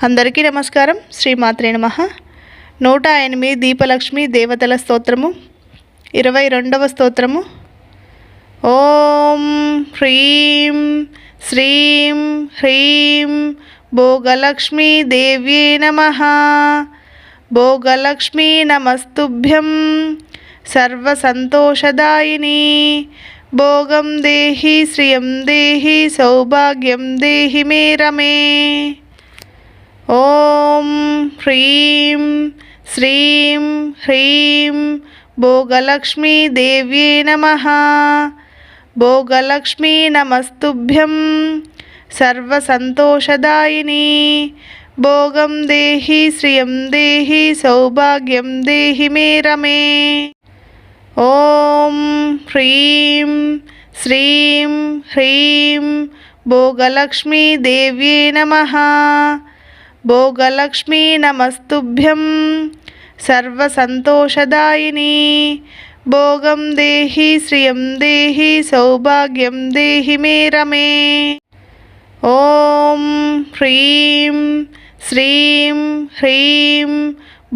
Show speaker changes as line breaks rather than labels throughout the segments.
అందరికీ నమస్కారం. శ్రీమాత్రే నమః. 108 దీపలక్ష్మి దేవతల స్తోత్రము. 22వ స్తోత్రము. ఓం హ్రీం శ్రీం హ్రీం భోగలక్ష్మీ దేవ్యే నమః. భోగలక్ష్మీ నమస్తుభ్యం సర్వసంతోషదాయిని. భోగం దేహి శ్రియం దేహి సౌభాగ్యం దేహి మే రమే. ఓం హ్రీం శ్రీం హ్రీం భోగలక్ష్మీ దేవ్యే నమః. భోగలక్ష్మీ నమస్తుభ్యం సర్వసంతోషదాయిని. భోగం దేహి శ్రియం దేహి సౌభాగ్యం దేహి మే రమే. ఓం హ్రీం శ్రీం హ్రీం భోగలక్ష్మీ దేవ్యే నమః. భోగలక్ష్మీ నమస్తుభ్యం సర్వసంతోషదాయిని. భోగం దేహి శ్రియం దేహి సౌభాగ్యం దేహి మే రమే. ఓం హ్రీం శ్రీం హ్రీం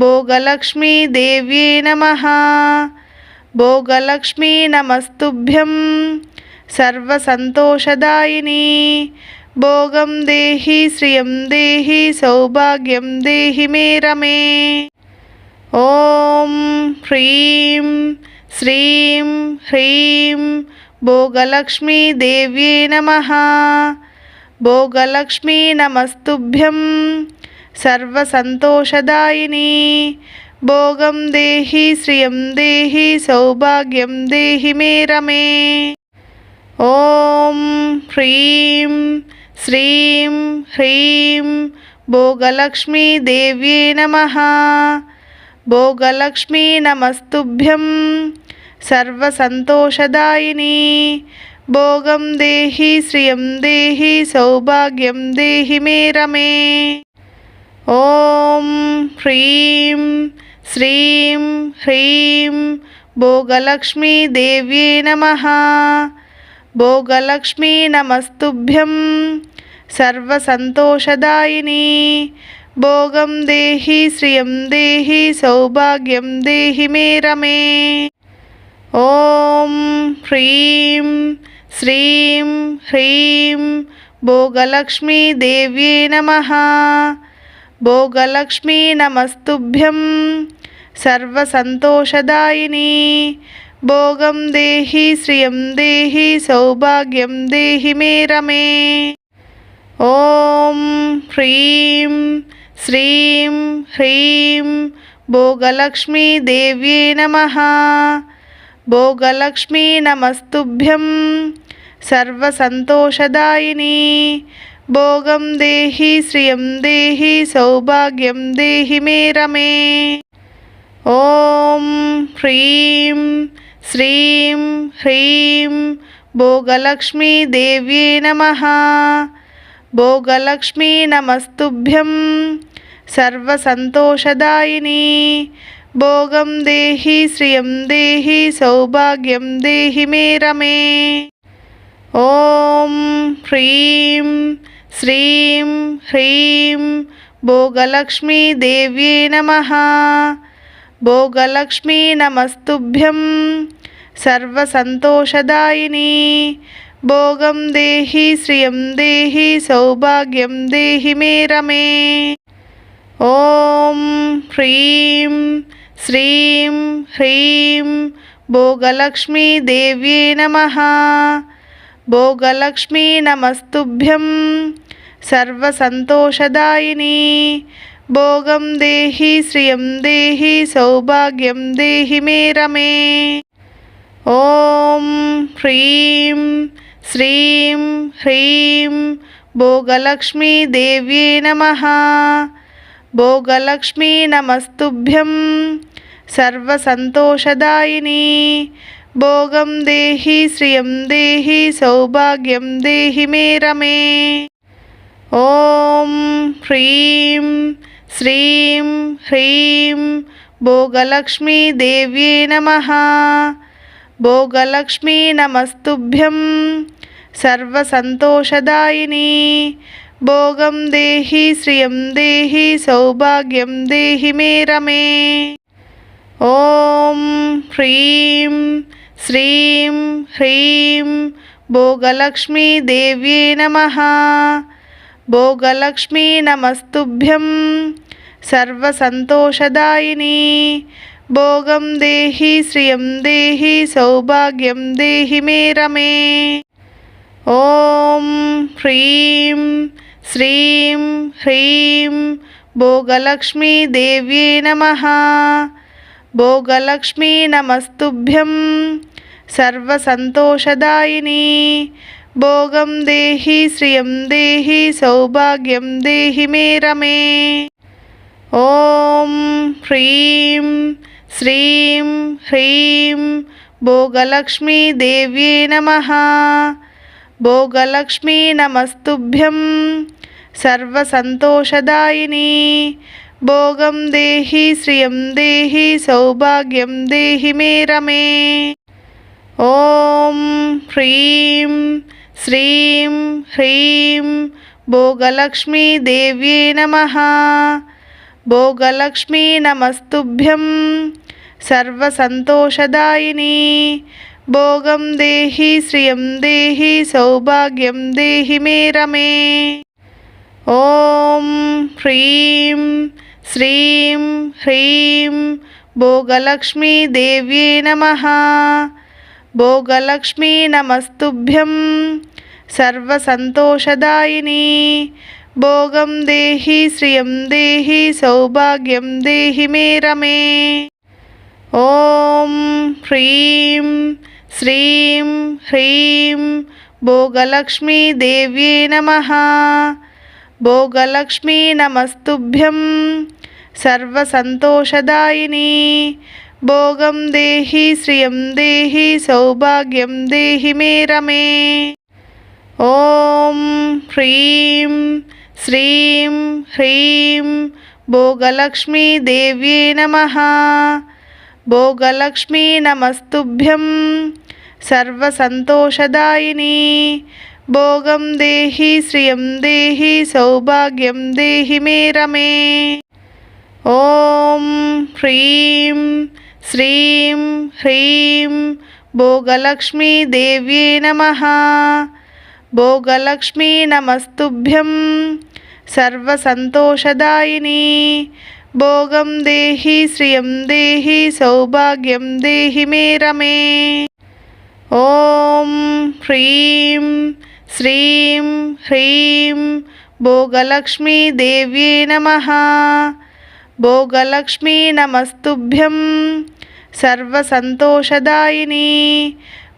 భోగలక్ష్మీ దేవ్యే నమః. భోగలక్ష్మీ నమస్తుభ్యం సర్వసంతోషదాయిని. భోగం దేహి శ్రియం దేహి సౌభాగ్యం దేహి మే రమే. ఓం హ్రీం శ్రీం హ్రీం భోగలక్ష్మీ దేవ్యే నమః. భోగలక్ష్మీ నమస్తుభ్యం సర్వసంతోషదాయిని. భోగం దేహి శ్రియం దేహి సౌభాగ్యం దేహి మే రమే. ఓం హ్రీం శ్రీం హ్రీం భోగలక్ష్మీ దేవ్యే నమః. భోగలక్ష్మీ నమస్తుభ్యం సర్వసంతోషదాయిని. భోగం దేహి శ్రియం దేహి సౌభాగ్యం దేహి మే రమే. ఓం హ్రీం శ్రీం హ్రీం భోగలక్ష్మీ దేవ్యే నమః. భోగలక్ష్మీ నమస్తుభ్యం సర్వసంతోషదాయిని. భోగం దేహి శ్రియం దేహి సౌభాగ్యం దేహి మే రమే. ఓం హ్రీం శ్రీం హ్రీం భోగలక్ష్మీ దేవ్యే నమః. భోగలక్ష్మీ నమస్తుభ్యం సర్వసంతోషదాయిని. భోగం దేహి శ్రియం దేహి సౌభాగ్యం దేహి మే రమే. ఓం హ్రీం శ్రీం హ్రీం భోగలక్ష్మీ దేవ్యే నమః. భోగలక్ష్మీ నమస్తుభ్యం సర్వసంతోషదాయిని. భోగం దేహి శ్రియం దేహి సౌభాగ్యం దేహి మే రమే. ఓం హ్రీం శ్రీం హ్రీం భోగలక్ష్మీ దేవ్యే నమః. భోగలక్ష్మీ నమస్తుభ్యం సర్వసంతోషదాయిని. భోగం దేహి శ్రియం దేహి సౌభాగ్యం దేహి మే రమే. ఓం హ్రీం శ్రీం హ్రీం భోగలక్ష్మీ దేవ్యే నమః. భోగలక్ష్మీ నమస్తుభ్యం సర్వసంతోషదాయిని. భోగం దేహి శ్రియం దేహి సౌభాగ్యం దేహి మే రమే. ఓం హ్రీం శ్రీం హ్రీం భోగలక్ష్మీ దేవ్యే నమః. భోగలక్ష్మీ నమస్తుభ్యం సర్వసంతోషదాయిని. భోగం దేహి శ్రియం దేహి సౌభాగ్యం దేహి మే రమే. ఓం హ్రీం శ్రీం హ్రీం భోగలక్ష్మీ దేవ్యే నమః. భోగలక్ష్మీ నమస్తుభ్యం సర్వసంతోషదాయిని. భోగం దేహి శ్రియం దేహి సౌభాగ్యం దేహి మే రమే. ఓం హ్రీం శ్రీం హ్రీం భోగలక్ష్మీ దేవ్యే నమః. భోగలక్ష్మీ నమస్తుభ్యం సర్వసంతోషదాయిని. భోగం దేహి శ్రియం దేహి సౌభాగ్యం దేహి మే రమే. ఓం హ్రీం శ్రీం హ్రీం భోగలక్ష్మీ దేవ్యే నమః. భోగలక్ష్మీ నమస్తుభ్యం సర్వసంతోషదాయిని. భోగం దేహి శ్రియం దేహి సౌభాగ్యం దేహి మే రమే. ఓం హ్రీం శ్రీం హ్రీం భోగలక్ష్మీ దేవ్యే నమః. భోగలక్ష్మీ నమస్తుభ్యం సర్వసంతోషదాయిని. భోగం దేహి శ్రియం దేహి సౌభాగ్యం దేహి మే రమే. ఓం హ్రీం శ్రీం హ్రీం భోగలక్ష్మీ దేవ్యే నమః. భోగలక్ష్మీ నమస్తుభ్యం సర్వసంతోషదాయిని. భోగం దేహి శ్రియం దేహి సౌభాగ్యం దేహి మే రమే. ఓం హ్రీం శ్రీం హ్రీం భోగలక్ష్మీ దేవ్యే నమః. భోగలక్ష్మీ నమస్తుభ్యం సర్వసంతోషదాయిని. భోగం దేహి శ్రియం దేహి సౌభాగ్యం దేహి మే రమే. ఓం హ్రీం శ్రీం హ్రీం భోగలక్ష్మీ దేవ్యే నమః. భోగలక్ష్మీ నమస్తుభ్యం సర్వసంతోషదాయిని. భోగం దేహి శ్రియం దేహి సౌభాగ్యం దేహి మే రమే. ఓం హ్రీం శ్రీం హ్రీం భోగలక్ష్మీ దేవ్యే నమః. భోగలక్ష్మీ నమస్తుభ్యం సర్వసంతోషదాయిని. భోగం దేహి శ్రియం దేహి సౌభాగ్యం దేహి మే రమే. ఓం హ్రీం శ్రీం హ్రీం భోగలక్ష్మీ దేవ్యే నమః. భోగలక్ష్మీ నమస్తుభ్యం సర్వసంతోషదాయిని. భోగం దేహి శ్రియం దేహి సౌభాగ్యం దేహి మే రమే. ఓం హ్రీం శ్రీం హ్రీం భోగలక్ష్మీ దేవ్యే నమః. భోగలక్ష్మీ నమస్తుభ్యం సర్వసంతోషదాయిని. భోగం దేహి శ్రియం దేహి సౌభాగ్యం దేహి మే రమే. ఓం హ్రీం శ్రీం హ్రీం భోగలక్ష్మీ దేవ్యే నమః. భోగలక్ష్మీ నమస్తుభ్యం సర్వసంతోషదాయిని.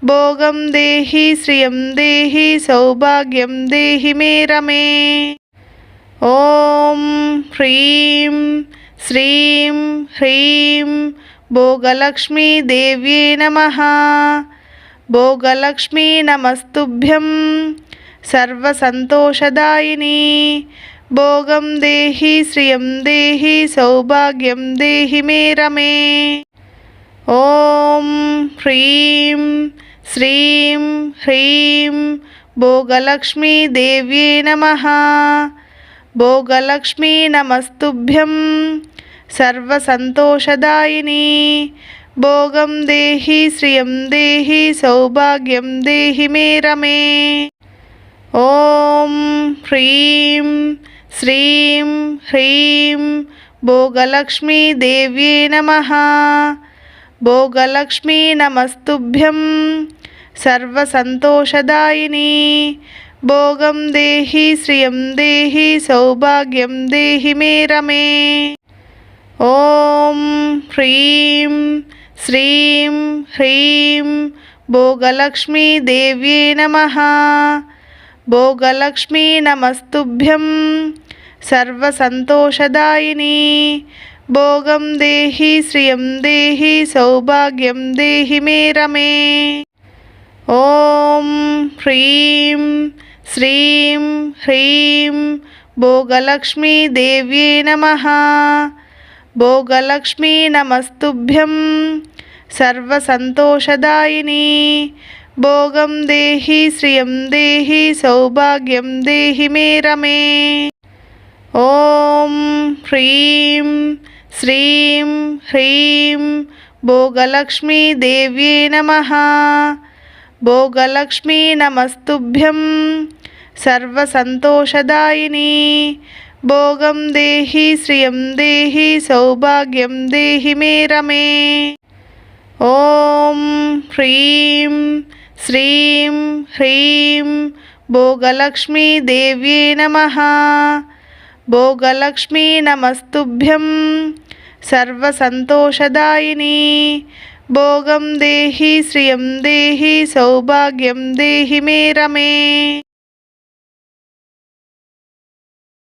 భోగం దేహి శ్రియం దేహి సౌభాగ్యం దేహి మే రమే. ఓం హ్రీం శ్రీం హ్రీం భోగలక్ష్మీ దేవ్యే నమః. భోగలక్ష్మీ నమస్తుభ్యం సర్వసంతోషదాయిని. భోగం దేహి శ్రియం దేహి సౌభాగ్యం దేహి మే రమే. ఓం హ్రీం శ్రీం హ్రీం భోగలక్ష్మీ దేవ్యే నమః. భోగలక్ష్మీ నమస్తుభ్యం సర్వసంతోషదాయిని. భోగం దేహి శ్రియం దేహి సౌభాగ్యం దేహి మే రమే. ఓం హ్రీం శ్రీం హ్రీం భోగలక్ష్మీ దేవ్యే నమః. భోగలక్ష్మీ నమస్తుభ్యం సర్వసంతోషదాయిని. భోగం దేహి శ్రియం దేహి సౌభాగ్యం దేహి మే రమే. ఓం హ్రీం శ్రీం హ్రీం భోగలక్ష్మీ దేవ్యే నమః. భోగలక్ష్మీ నమస్తుభ్యం సర్వసంతోషదాయిని. భోగం దేహి శ్రియం దేహి సౌభాగ్యం దేహి మే రమే. ఓం హ్రీం శ్రీం హ్రీం భోగలక్ష్మీ దేవ్యే నమః. భోగలక్ష్మీ నమస్తుభ్యం సర్వసంతోషదాయిని. భోగం దేహి శ్రియం దేహి సౌభాగ్యం దేహి మే రమే. ఓం హ్రీం శ్రీం హ్రీం భోగలక్ష్మీ దేవ్యే నమః. భోగలక్ష్మీ నమస్తుభ్యం సర్వసంతోషదాయిని. భోగం దేహి శ్రియం దేహి సౌభాగ్యం దేహి మే రమే. ఓం హ్రీం శ్రీం హ్రీం భోగలక్ష్మీ దేవ్యే నమః. భోగలక్ష్మీ నమస్తుభ్యం సర్వసంతోషదాయిని. భోగం దేహి శ్రియం దేహి సౌభాగ్యం దేహి మే రమే.